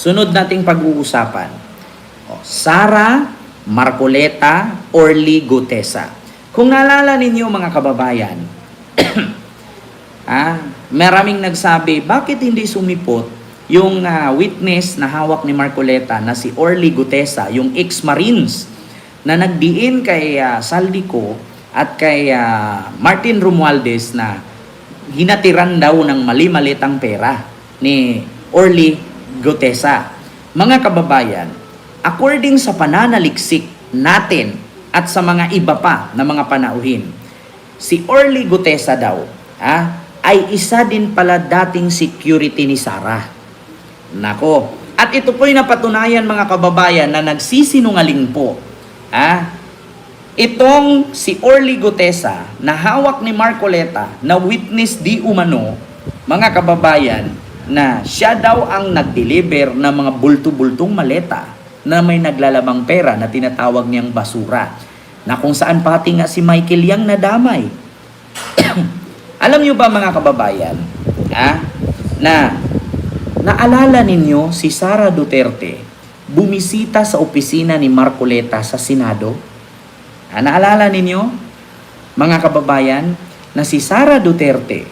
Sunod nating pag-uusapan. Sara Marcoleta Orly Gutesa. Kung naalala ninyo mga kababayan, maraming nagsabi, bakit hindi sumipot yung witness na hawak ni Marcoleta na si Orly Gutesa, yung ex-Marines na nagdiin kay Saldico at kay Martin Romualdez na hinatiran daw ng mali-malitang pera ni Orly Gutesa. Mga kababayan, according sa pananaliksik natin at sa mga iba pa na mga panauhin, si Orly Gutesa daw ay isa din pala dating security ni Sara. Nako, at ito po'y napatunayan mga kababayan na nagsisinungaling po. Itong si Orly Gutesa na hawak ni Marcoleta na witness di umano, mga kababayan, na siya daw ang nag-deliver ng mga bulto-bultong maleta na may naglalabang pera na tinatawag niyang basura, na kung saan pati nga si Michael Yang nadamay. Alam niyo ba mga kababayan, na naalala ninyo si Sara Duterte bumisita sa opisina ni Marcoleta sa Senado? Naalala ninyo mga kababayan na si Sara Duterte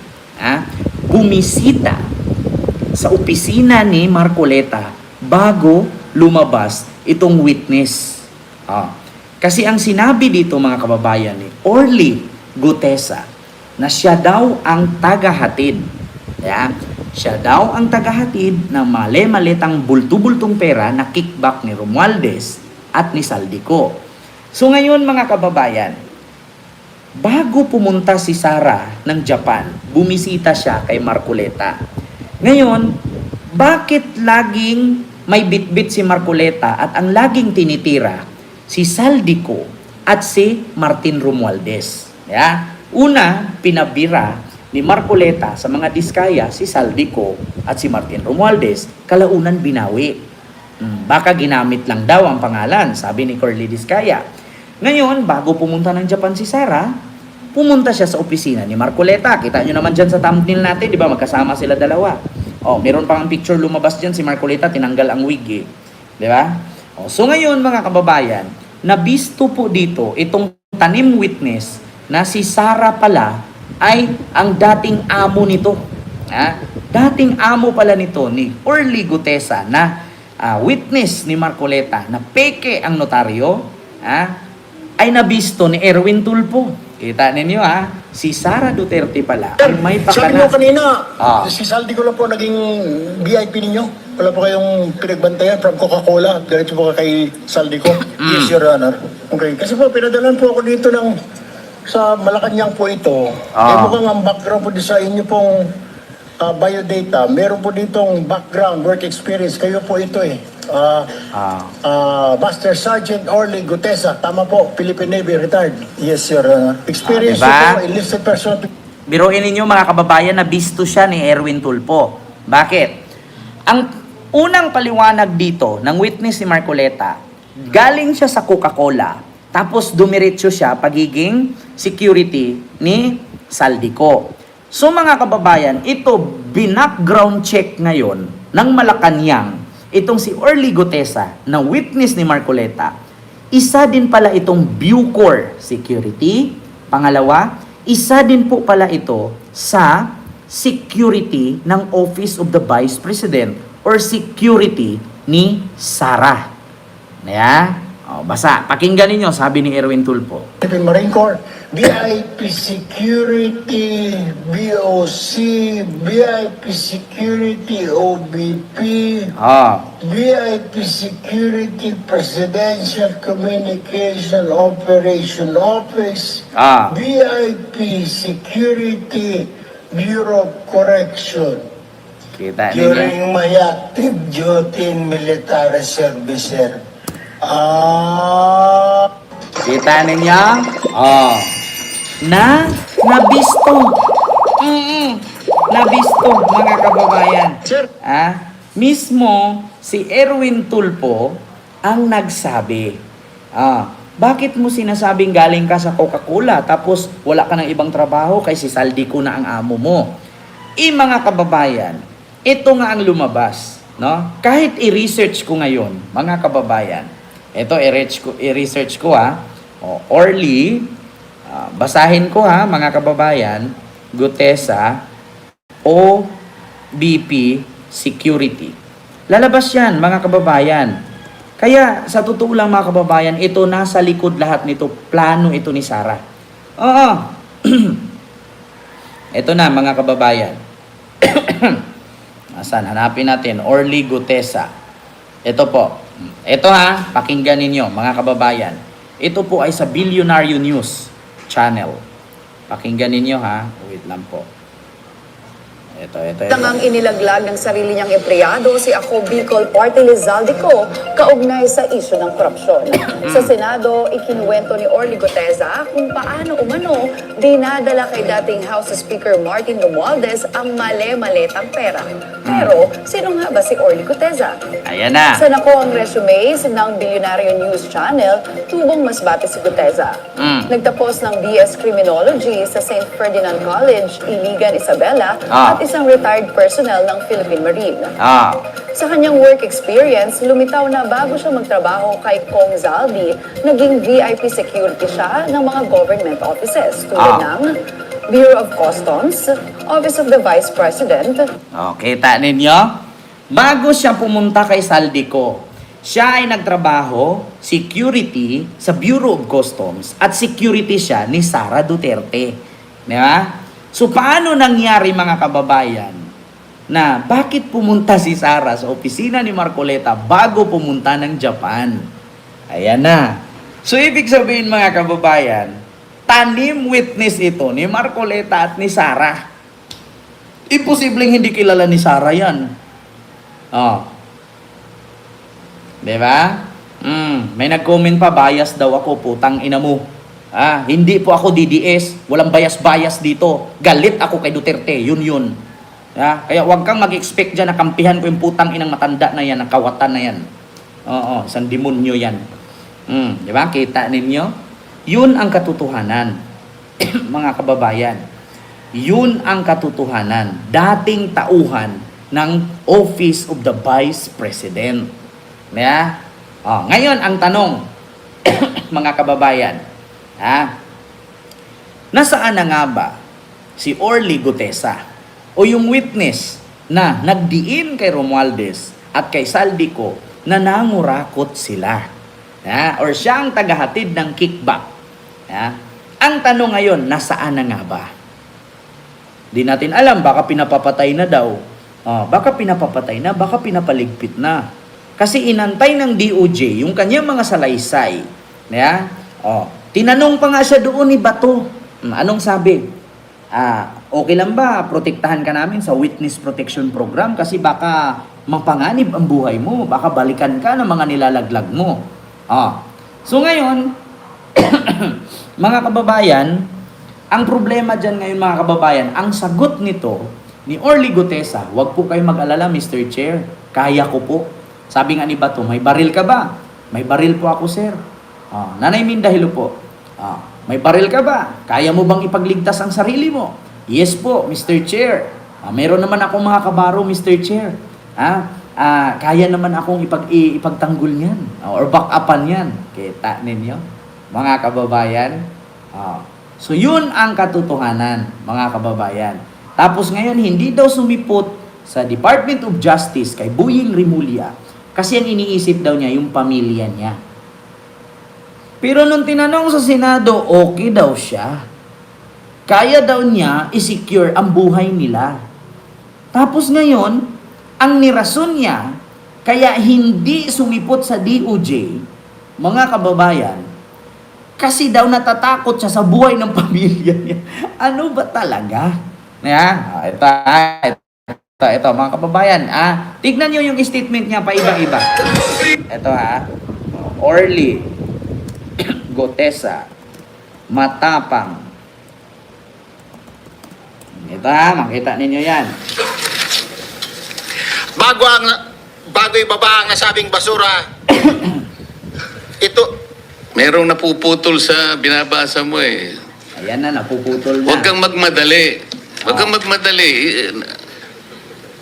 bumisita sa opisina ni Marcoleta bago lumabas itong witness. Kasi ang sinabi dito mga kababayan ni Orly Gutesa na siya daw ang tagahatid. Siya daw ang tagahatid ng mali-malitang bulto-bultong pera na kickback ni Romualdez at ni Saldico. So ngayon mga kababayan, bago pumunta si Sara ng Japan, bumisita siya kay Marcoleta. Ngayon, bakit laging may bitbit si Marcoleta at ang laging tinitira si Saldico at si Martin Romualdez? Una, pinabira ni Marcoleta sa mga diskaya si Saldico at si Martin Romualdez, kalaunan binawi. Baka ginamit lang daw ang pangalan, sabi ni Curly Diskaya. Ngayon, bago pumunta ng Japan si Sara, pumunta siya sa opisina ni Marcoleta. Kita nyo naman dyan sa thumbnail natin, di ba? Magkasama sila dalawa. Meron pang picture lumabas dyan si Marcoleta, tinanggal ang wig. Di ba? So ngayon mga kababayan, nabisto po dito itong tanim witness na si Sara pala ay ang dating amo nito. Dating amo pala nito ni Orly Gutesa na witness ni Marcoleta na peke ang notaryo, ay nabisto ni Erwin Tulfo. Kita ninyo si Sara Duterte pala ang may Sabi pakana. mo kanina, si Saldico lang po naging VIP ninyo. Wala po kayong pinagbantayan from Coca-Cola. Diretso po kay Saldico. Yes, Your Honor. Okay. Kasi po, pinadalan po ako dito sa Malacanang po ito. Mukhang ang background po sa inyo pong biodata. Meron po ditong background, work experience. Kayo po ito Master Sergeant Orly Gutesa. Tama po, Philippine Navy, retired. Yes, Your Honor. Experience diba? po, enlisted person. Biruin ninyo mga kababayan na bisto siya ni Erwin Tulfo. Bakit? Ang unang paliwanag dito ng witness ni Marcoleta, galing siya sa Coca-Cola, tapos dumiretso siya pagiging security ni Saldico. So mga kababayan, ito binackground check ngayon ng Malacanang. Itong si Orly Gutesa na witness ni Marcoleta, isa din pala itong Bucor Security. Pangalawa, isa din po pala ito sa security ng Office of the Vice President or security ni Sara. Basa, pakinggan ninyo, sabi ni Erwin Tulfo. Philippine Marine Corps, VIP Security, BOC, VIP Security, OBP, VIP Security Presidential Communication Operation Office, VIP Security Bureau of Correction. Kita During my active duty in military service, kita ninyo? Nabisto. Nabisto, mga kababayan. Sir. Mismo si Erwin Tulfo ang nagsabi. Bakit mo sinasabing galing ka sa Coca-Cola tapos wala ka ng ibang trabaho kay si Saldico na ang amo mo? Mga kababayan, ito nga ang lumabas. No? Kahit i-research ko ngayon, mga kababayan, ito i-research ko ha. Orly, basahin ko ha, mga kababayan, Gutesa, OBP Security. Lalabas yan, mga kababayan. Kaya, sa totoo lang mga kababayan, ito nasa likod lahat nito, plano ito ni Sara. Oo. Ito na, mga kababayan. Asan? Hanapin natin. Orly Gutesa. Ito po. Ito ha, pakinggan ninyo, mga kababayan. Ito po ay sa Billionaire News Channel. Pakinggan ninyo ha. Wait lang po. Ito. Tangang inilaglag ng sarili niyang empleyado si Ako Bicol Party Lizaldico kaugnay sa isyu ng korupsyon. Sa Senado, ikinuwento ni Orly Gutesa kung paano umano dinadala kay dating House Speaker Martin Romualdez ang male-maletang pera. Pero, sino nga ba si Orly Gutesa? Ayan na. Sa nako ang resume ng Billionaire News Channel, tubong masbate si Gutesa. Nagtapos ng BS Criminology sa St. Ferdinand College, Iligan, Isabela, at isang retired personnel ng Philippine Marine. Sa kanyang work experience, lumitaw na bago siya magtrabaho kay Kong Zaldi, naging VIP security siya ng mga government offices tulad ng Bureau of Customs, Office of the Vice President. Kita ninyo? Bago siya pumunta kay Saldico, siya ay nagtrabaho, security, sa Bureau of Customs at security siya ni Sara Duterte. Di ba? So, paano nangyari mga kababayan na bakit pumunta si Sara sa opisina ni Marcoleta bago pumunta ng Japan? Ayan na. So, ibig sabihin mga kababayan, tanim witness ito ni Marcoleta at ni Sara. Imposibleng hindi kilala ni Sara yan. Diba? May nag-comment pa, bias daw ako, putang ina mo. Hindi po ako DDS, walang bias-bias dito. Galit ako kay Duterte, yun. Kaya huwag kang mag-expect dyan na kampihan ko yung putang inang matanda na yan, nakawatan na yan. Isang demonyo yan. Diba? Kita ninyo? Yun ang katotohanan, mga kababayan. Yun ang katotohanan. Dating tauhan ng Office of the Vice President. Ngayon, ang tanong, mga kababayan, nasaan na nga ba si Orly Gutesa o yung witness na nagdiin kay Romualdez at kay Saldico na nangurakot sila? Or siya ang tagahatid ng kickback. Ang tanong ngayon, nasaan na nga ba? Di natin alam, baka pinapapatay na daw. Baka pinapapatay na, baka pinapaligpit na. Kasi inantay ng DOJ yung kanyang mga salaysay. Tinanong pa nga siya doon ni Bato. Anong sabi? Okay lang ba protektahan ka namin sa Witness Protection Program kasi baka mapanganib ang buhay mo, baka balikan ka ng mga nilalaglag mo. So ngayon, mga kababayan, ang problema dyan ngayon mga kababayan, ang sagot nito ni Orly Gutesa, wag po kayo mag-alala Mr. Chair, kaya ko po. Sabi nga ni Bato, may baril ka ba? May baril po ako, sir. Nanay Minda, hello po. May baril ka ba? Kaya mo bang ipagligtas ang sarili mo? Yes po, Mr. Chair. Meron naman akong mga kabaro, Mr. Chair. Kaya naman akong ipagtanggol yan. Or back upan yan. Kita ninyo, mga kababayan. So yun ang katotohanan, mga kababayan. Tapos ngayon, hindi daw sumipot sa Department of Justice kay Boying Rimulya kasi ang iniisip daw niya yung pamilya niya. Pero nung tinanong sa Senado, okay daw siya. Kaya daw niya i-secure ang buhay nila. Tapos ngayon, ang nirason niya, kaya hindi sumipot sa DOJ, mga kababayan, kasi daw natatakot siya sa buhay ng pamilya niya. Ano ba talaga? Ito, mga kababayan. Tignan nyo yung statement niya pa iba-iba. Ito Orly Gutesa, matapang. Ito makita ninyo yan. Bago ibaba ang nasabing basura, ito, merong napuputol sa binabasa mo eh. Ayan na, napuputol na. Huwag kang magmadali. Huwag kang magmadali.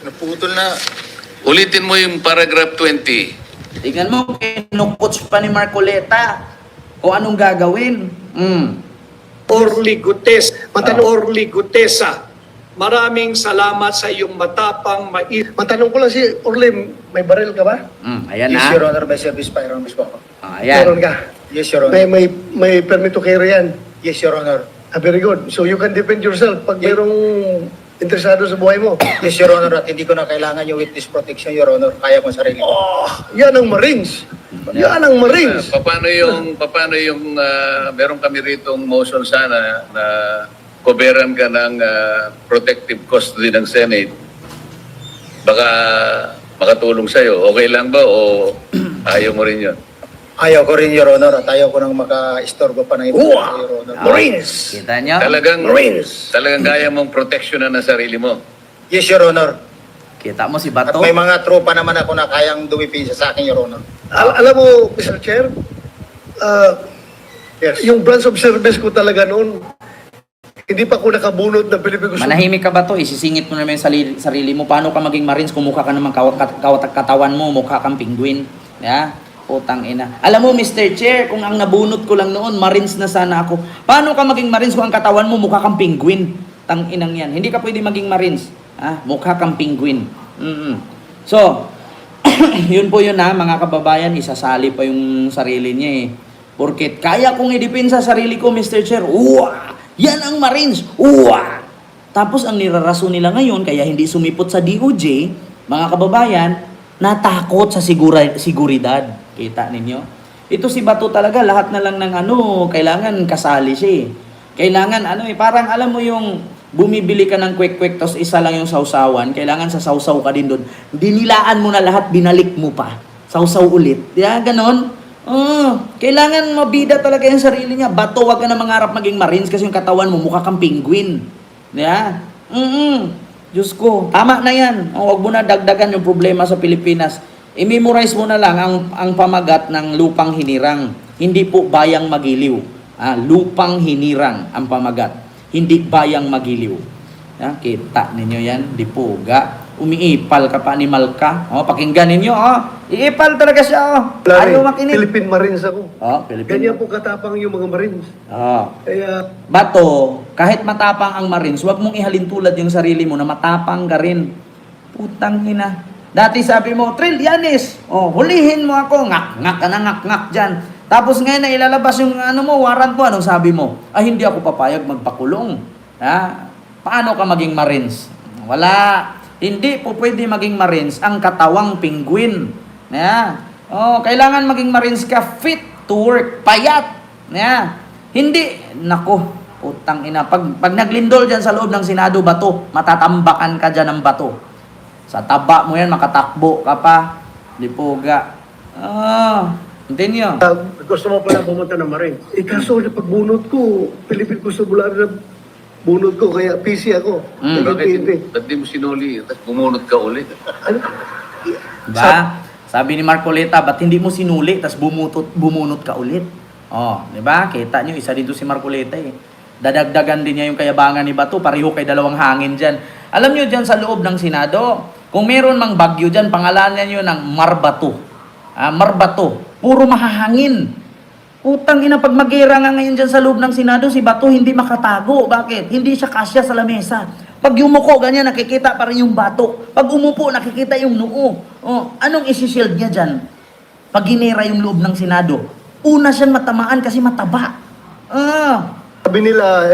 Naputol na. Ulitin mo yung paragraph 20. Tingnan mo, kinukuts pa ni Marcoleta kung anong gagawin. Orly Gutes, Orly Gutesa, maraming salamat sa iyong matapang Matanong ko lang si Orly, may baril ka ba? Ayan Yes, na. Your Honor, may service firearms po ako. Ayan. Meron ka? Yes, Your Honor. May permit to carry yan? Yes, Your Honor. Very good. So you can defend yourself pag mayroong interesado sa buhay mo. Yes, Your Honor, at hindi ko na kailangan yung witness protection, Your Honor. Kaya ko sarili ko. Yan ang Marines. Yan ang Marines. Paano yung meron kami rito motion sana na koberan ka ng protective custody ng Senate? Baka makatulong sa'yo. Okay lang ba o ayaw mo rin yun? Ayaw ko rin, Your Honor, at ayaw ko nang maka-istorbo pa ng iba, Your Honor. Marines! Kita nyo? Talagang kaya mong proteksyonan ang sarili mo. Yes, Your Honor. Kita mo si At Bato? may mga tropa naman ako na kayang dumipisa sa akin, Your Honor. Alam mo, Mr. Chair, Yes. yung branch of service ko talaga noon, hindi pa ako nakabunot ng Philippine Gusto. Manahimik ka ba to? Isisingit mo naman yung sarili mo. Paano ka maging Marines kung mukha ka naman katawan mo, mukha kang penguin? Yeah? Putang ina. Alam mo, Mr. Chair, kung ang nabunot ko lang noon, Marines na sana ako. Paano ka maging Marines kung ang katawan mo mukha kang penguin? Tang inang yan. Hindi ka pwede maging Marines. Mukha kang penguin. So, yun po yun mga kababayan, isasali pa yung sarili niya eh. Porket kaya kong idepensa sarili ko, Mr. Chair. Yan ang Marines. Tapos ang nirarason nila ngayon, kaya hindi sumipot sa DOJ, mga kababayan, natakot sa seguridad. Kita ninyo? Ito si Bato talaga, lahat na lang ng kailangan kasali siya eh. Kailangan parang alam mo yung bumibili ka ng kwek-kwek tapos isa lang yung sausawan, kailangan sa sausaw ka din doon. Dinilaan mo na lahat, binalik mo pa. Sausaw ulit. Ganon. Kailangan mabida talaga yung sarili niya. Bato, wag ka na mangarap maging Marines kasi yung katawan mo mukha kang penguin. Diyos ko, tama na yan. Wag mo na dagdagan yung problema sa Pilipinas. I-memorize mo na lang ang pamagat ng lupang hinirang. Hindi po bayang magiliw. Lupang hinirang ang pamagat. Hindi bayang magiliw. Kita ninyo yan, dipuga. Umiipal ka pa, animal ka. Pakinggan ninyo. Iipal talaga siya. Ayaw makinig. Philippine Marines ako. Philippine. Ganyan po katapang yung mga Marines. Kaya, Bato, kahit matapang ang Marines, huwag mong ihalin tulad yung sarili mo na matapang ka rin. Putang ina. Dati sabi mo, Trillanes, hulihin mo ako, ngak-ngak ka na, ngak-ngak dyan. Tapos ngayon na ilalabas yung warrant mo, anong sabi mo? Hindi ako papayag magpakulong. Paano ka maging Marines? Wala. Hindi po pwede maging Marines ang katawang penguin. Kailangan maging Marines ka fit to work, payat. Hindi, nako, putang ina. Pag naglindol dyan sa loob ng Senado, Bato, matatambakan ka dyan ng bato. Sa taba mo yan, makatakbo ka pa. Lipuga. Hindi niyo. gusto mo pala pumunta ng Marines. Kaso na pagbunot ko, Philippine Gusto na bunot ko, kaya PC ako. Ba't di mo sinuli? Tapos bumunot ka ulit. Diba? Sabi ni Marcoleta, ba't hindi mo sinuli, tas bumunot ka ulit? Diba? Kita nyo, isa dito si Marcoleta eh. Dadagdagan din niya yung kayabangan ni Bato, pareho kay dalawang hangin dyan. Alam nyo dyan sa loob ng Senado, kung meron mang bagyo dyan, pangalanan nyo ng Marbato. Marbato. Puro mahahangin. Utang ina, pag mag-era nga ngayon dyan sa loob ng Senado, si Bato hindi makatago. Bakit? Hindi siya kasya sa lamesa. Pag yumuko, ganyan, nakikita pa rin yung bato. Pag umupo, nakikita yung noo. Anong isi-shield niya dyan? Pag ginera yung loob ng Senado, una siyang matamaan kasi mataba. Sabi nila,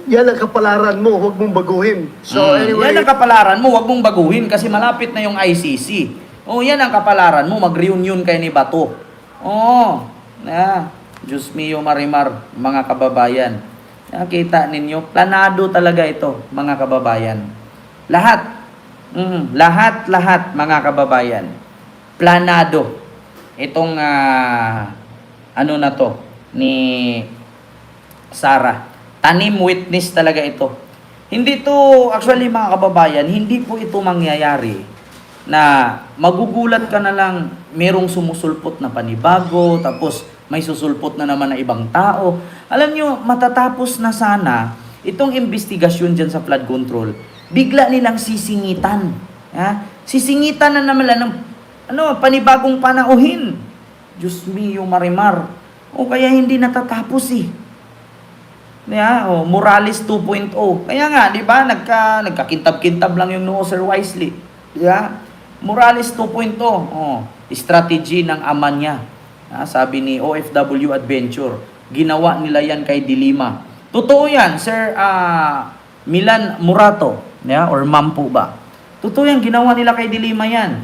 yan ang kapalaran mo, huwag mong baguhin. So anyway, Yan ang kapalaran mo, wag mong baguhin kasi malapit na yung ICC. Yan ang kapalaran mo, mag-reunion kayo ni Bato. Diyos mio Marimar, mga kababayan. Nakita ninyo, planado talaga ito, mga kababayan. Lahat, lahat, mga kababayan. Planado. Itong, na to, ni Sarah. Tanim witness talaga ito. Hindi to, actually mga kababayan, hindi po ito mangyayari na magugulat ka na lang merong sumusulpot na panibago, tapos may susulpot na naman na ibang tao. Alam nyo, matatapos na sana itong investigasyon dyan sa flood control, bigla nilang sisingitan. Sisingitan na naman lang ng panibagong panauhin. Diyos mio, Marimar. O kaya hindi natatapos eh. Morales 2.0. Kaya nga, di ba, nagkakintab-kintab lang yung noo, Sir Wisely. Di ba? Morales 2.0. Strategy ng ama niya. Sabi ni OFW Adventure, ginawa nila yan kay Dilima. Totoo yan, Sir Milan Murato. Or ma'am po ba? Totoo yan, ginawa nila kay Dilima yan.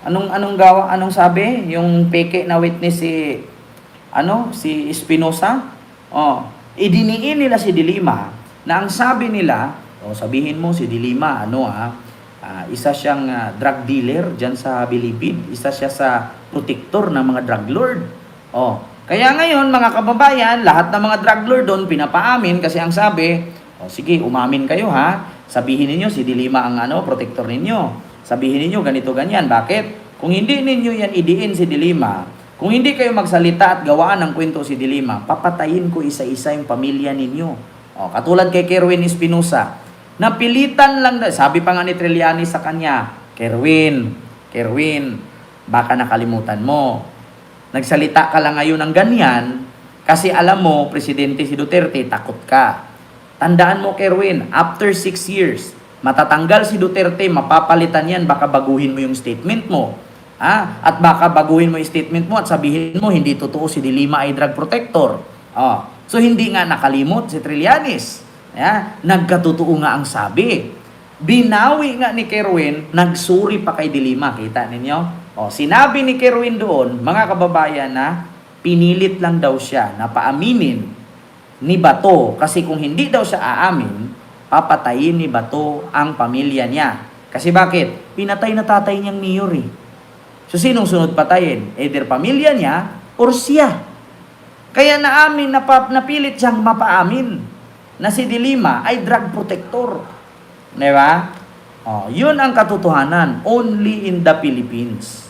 Anong sabi? Yung peke na witness si Espinosa? Idiniin nila si Dilima na ang sabi nila, sabihin mo si Dilima, isa siyang drug dealer dyan sa Bilibid, isa siya sa protector ng mga drug lord. Kaya ngayon, mga kababayan, lahat ng mga drug lord doon pinapaamin kasi ang sabi, sige, umamin kayo ha, sabihin ninyo si Dilima ang protector ninyo. Sabihin ninyo ganito ganyan. Bakit? Kung hindi ninyo yan idiin si Dilima, kung hindi kayo magsalita at gawaan ng kwento si Dilima, papatayin ko isa-isa yung pamilya ninyo. Katulad kay Kerwin Espinosa, napilitan lang, sabi pa nga ni Trillanes sa kanya, Kerwin, baka nakalimutan mo. Nagsalita ka lang ngayon ng ganyan, kasi alam mo, Presidente si Duterte, takot ka. Tandaan mo, Kerwin, after 6 years, matatanggal si Duterte, mapapalitan yan, baka baguhin mo yung statement mo. At baka baguhin mo yung statement mo at sabihin mo, hindi totoo si Dilima ay drug protector. So, hindi nga nakalimot si Trillanes. Nagkatotoo nga ang sabi. Binawi nga ni Kerwin, nagsuri pa kay Dilima. Kita ninyo? Sinabi ni Kerwin doon, mga kababayan, na pinilit lang daw siya na paaminin ni Bato. Kasi kung hindi daw siya aamin, papatayin ni Bato ang pamilya niya. Kasi bakit? Pinatay na tatay niyang mayor eh. So, sinong sunod patayin? Either pamilya niya or siya. Kaya napilit siyang mapaamin na si Dilima ay drug protector. Diba? Yun ang katotohanan. Only in the Philippines.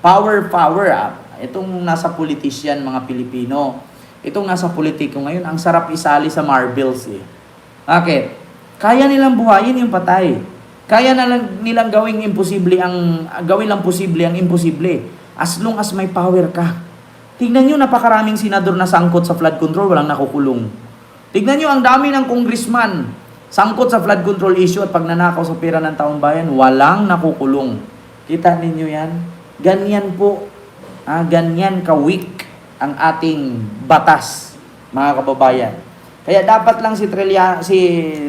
Power up. Itong nasa politician, mga Pilipino. Itong nasa politiko ngayon, ang sarap isali sa marbles eh. Bakit? Kaya nilang buhayin yung patay. Kaya na nilang gawin lang posible ang imposible. As long as may power ka. Tignan nyo, napakaraming senador na sangkot sa flood control, walang nakukulong. Tignan nyo, ang dami ng congressman sangkot sa flood control issue at pagnanakaw sa pera ng taong bayan, walang nakukulong. Kita ninyo yan? Ganyan po. Ganyan ka-weak ang ating batas, mga kababayan. Kaya dapat lang si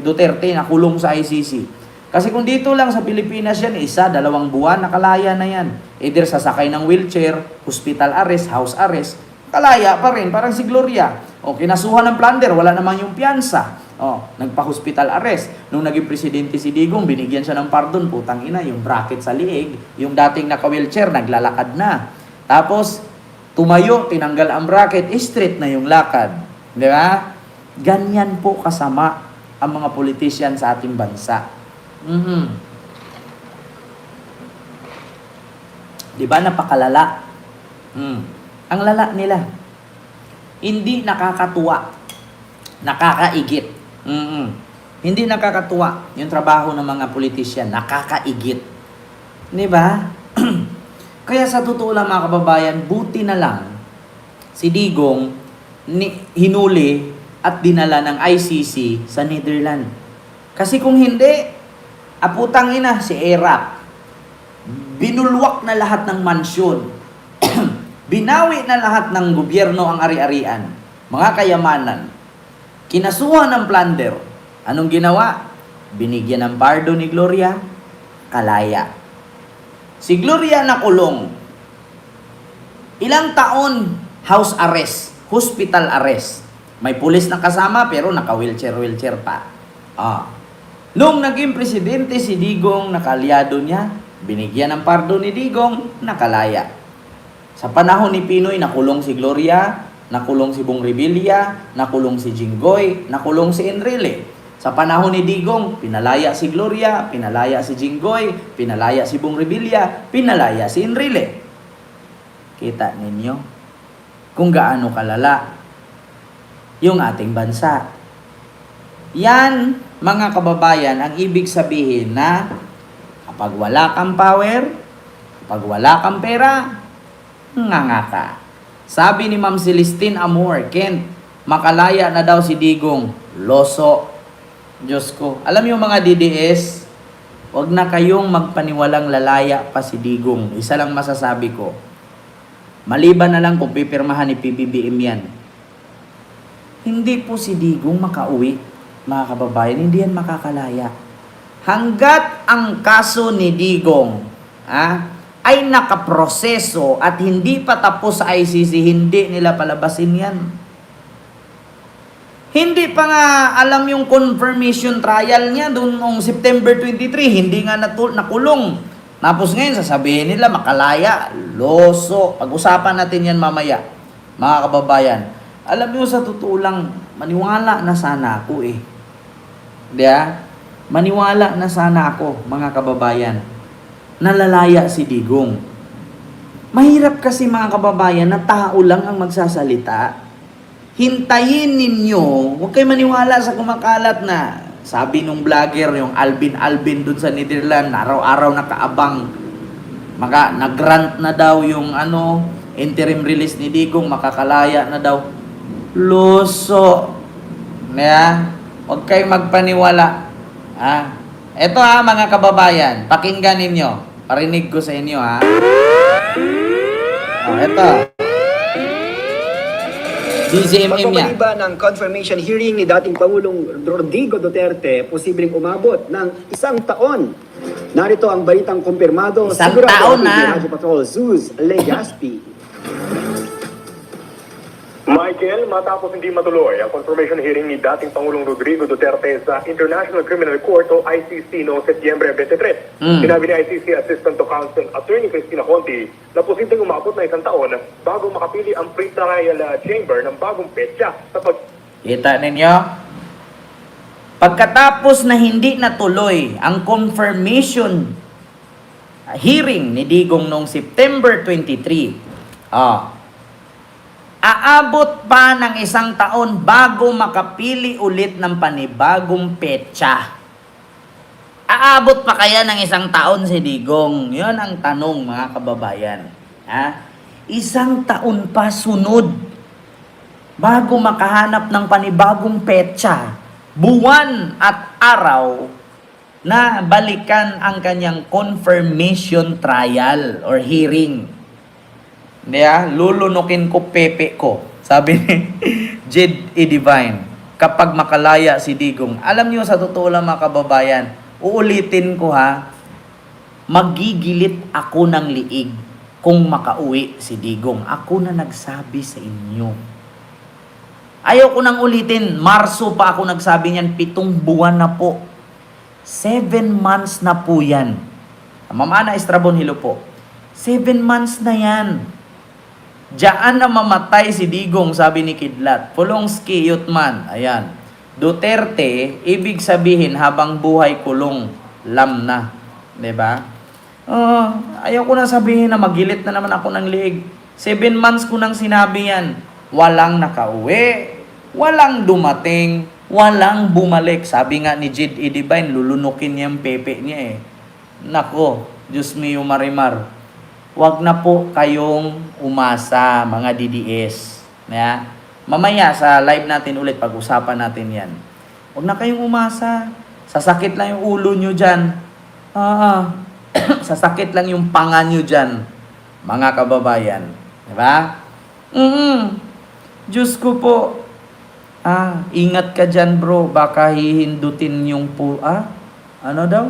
Duterte nakulong sa ICC. Kasi kung dito lang sa Pilipinas yan, 1-2 buwan, nakalaya na yan. Either sasakay ng wheelchair, hospital arrest, house arrest, kalaya pa rin, parang si Gloria. Kinasuhan ng plunder, wala naman yung piyansa. Nagpa-hospital arrest. Nung naging presidente si Digong, binigyan siya ng pardon, putang ina, yung bracket sa liig, yung dating naka-wheelchair, naglalakad na. Tapos, tumayo, tinanggal ang bracket, straight na yung lakad. Di ba? Ganyan po kasama ang mga politician sa ating bansa. Di ba napakalala? Ang lala nila. Hindi nakakatuwa. Nakakaigit. Hindi nakakatuwa yung trabaho ng mga politician. Nakakaigit. Di ba? Kaya sa totoo lang mga kababayan, buti na lang si Digong hinuli at dinala ng ICC sa Netherlands. Kasi kung hindi, aputang ina si Erap. Binulwak na lahat ng mansyon. Binawi na lahat ng gobyerno ang ari-arian. Mga kayamanan. Kinasuhan ng plunder. Anong ginawa? Binigyan ng pardon ni Gloria, kalaya. Si Gloria nakulong. Ilang taon house arrest, hospital arrest. May pulis na kasama pero naka-wheelchair pa. Nung naging presidente si Digong, nakaalyado niya, binigyan ng pardon ni Digong, nakalaya. Sa panahon ni Pinoy, nakulong si Gloria, nakulong si Bong Revilla, nakulong si Jinggoy, nakulong si Enrile. Sa panahon ni Digong, pinalaya si Gloria, pinalaya si Jinggoy, pinalaya si Bong Revilla, pinalaya si Enrile. Kita ninyo kung gaano kalala yung ating bansa. Yan, mga kababayan, ang ibig sabihin na Kapag wala kang power, kapag wala kang pera, nga ka. Sabi ni Ma'am Celestine Amor, Kent, makalaya na daw si Digong. Loso. Diyos ko. Alam niyo mga DDS, wag na kayong magpaniwalang lalaya pa si Digong. Isa lang masasabi ko. Maliban na lang kung pipirmahan ni PBBM yan. Hindi po si Digong makauwi, mga kababayan. Hindi yan makakalaya. Hanggat ang kaso ni Digong ay nakaproseso at hindi pa tapos sa ICC, hindi nila palabasin yan. Hindi pa nga alam yung confirmation trial niya doon noong September 23, hindi nga nakulong. Tapos ngayon sasabihin nila makalaya, loso. Pag-usapan natin yan mamaya, mga kababayan. Alam niyo sa totoo lang, maniwala na sana ako eh. Diya? Maniwala na sana ako, mga kababayan. Nalalaya si Digong. Mahirap kasi mga kababayan na tao lang ang magsasalita. Hintayin ninyo, huwag kayo maniwala sa kumakalat na sabi nung vlogger, yung Alvin dun sa Netherlands, araw-araw nakaabang. Nag-grant na daw yung interim release ni Digong, makakalaya na daw. Loso. Huwag kayong magpaniwala. Ito mga kababayan, pakinggan ninyo. Parinig ko sa inyo ito. DZMM yan. Pagpapaliban ng confirmation hearing ni dating Pangulong Rodrigo Duterte, posibleng umabot ng 1 taon. Narito ang balitang kumpirmado. Isang Sigurado taon ni na. Radyo Patrol Zeus Legaspi. Michael, matapos hindi matuloy ang confirmation hearing ni dating Pangulong Rodrigo Duterte sa International Criminal Court o ICC noong Setyembre 23. Sinabi ni ICC Assistant to Counsel Attorney Cristina Conti na posibleng umabot na 1 taon bago makapili ang pre-trial chamber ng bagong petsa sa Kita ninyo? Pagkatapos na hindi natuloy ang confirmation hearing ni Digong noong September 23, aabot pa ng 1 taon bago makapili ulit ng panibagong petsa. Aabot pa kaya ng 1 taon si Digong? Yun ang tanong, mga kababayan. 1 taon pa sunod bago makahanap ng panibagong petsa, buwan at araw na balikan ang kanyang confirmation trial or hearing. Lulunukin ko pepe ko. Sabi ni Jed E. Divine, kapag makalaya si Digong. Alam niyo sa totoo lang mga kababayan, uulitin ko magigilit ako ng liig kung makauwi si Digong. Ako na nagsabi sa inyo. Ayaw ko nang ulitin. Marso pa ako nagsabi niyan, 7 buwan na po. 7 months na po yan. Mamana Estrabon, hello po. 7 months na yan. Diyan na mamatay si Digong, sabi ni Kidlat. Pulongski, Yutman. Ayan. Duterte, ibig sabihin habang buhay kulong, lam na. Diba? Ayaw ko na sabihin na magilit na naman ako ng liig. 7 months ko nang sinabi yan. Walang nakauwi, walang dumating, walang bumalik. Sabi nga ni Jed E. Divine, lulunukin niya yung pepe niya eh. Nako, Diyos mio marimar. Huwag na po kayong umasa, mga DDS. Mamaya sa live natin ulit, pag-usapan natin yan. Huwag na kayong umasa. Sasakit lang yung ulo nyo dyan. Sasakit lang yung panga nyo dyan, mga kababayan. Diba? Diyos ko po. Ingat ka dyan bro. Baka hihindutin yung ano daw?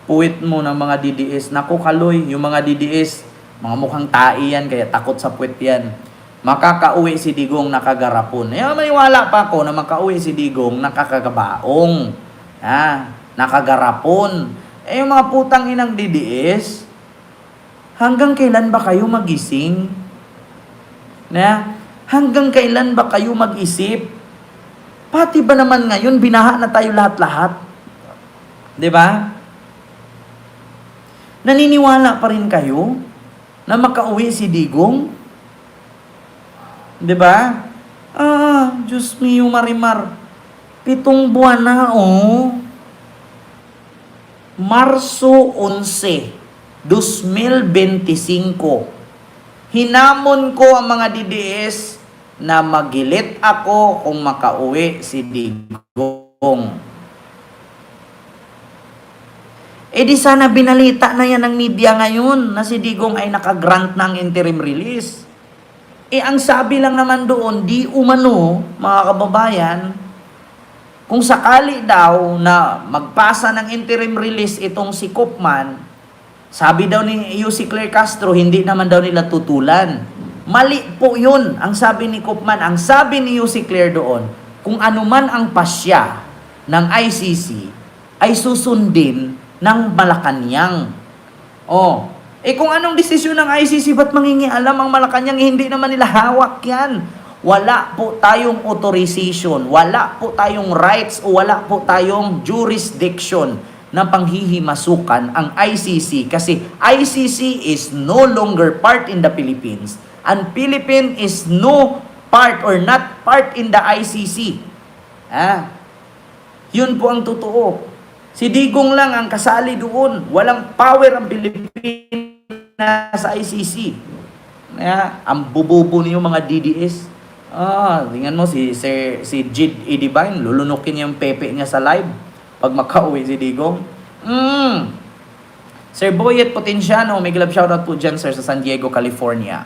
Puwit mo ng mga DDS. Naku kaloy, yung mga DDS, mga mukhang tai yan, kaya takot sa puwet yan. Makakauwi si Digong nakagarapon. Maniwala pa ako na makauwi si Digong nakakagabaong. Nakagarapon. Yung mga putang inang DDS, hanggang kailan ba kayo magising? Hanggang kailan ba kayo mag-isip? Pati ba naman ngayon, binaha na tayo lahat-lahat? Diba? Naniniwala pa rin kayo na makauwi si Digong? Diba? Diyos mio marimar. 7 buwan na, Marso 11, 2025, hinamon ko ang mga DDS na magilit ako kung makauwi si Digong. Eh di sana binalita na yan ng media ngayon na si Digong ay nakagrant ng interim release. Eh ang sabi lang naman doon, di umano, mga kababayan, kung sakali daw na magpasa ng interim release itong si Koopman, sabi daw ni UC Claire Castro, hindi naman daw nila tutulan. Mali po yun, ang sabi ni Koopman. Ang sabi ni UC Claire doon, kung anuman ang pasya ng ICC, ay susundin ng Malacanang. Kung anong desisyon ng ICC, ba't mangingialam ang Malacanang? Hindi naman nila hawak yan. Wala po tayong authorization, wala po tayong rights, o wala po tayong jurisdiction na panghihimasukan ang ICC kasi ICC is no longer part in the Philippines and Philippines is no part or not part in the ICC. Yun po ang totoo. Si Digong lang ang kasali doon. Walang power ang Pilipinas sa ICC. Ang bububo niyo mga DDS. Tingnan mo si Jid Edibine, lulunukin niya yung pepe niya sa live pag makauwi si Digong. Sir Boyet Potenciano, may glove shoutout po dyan sir sa San Diego, California.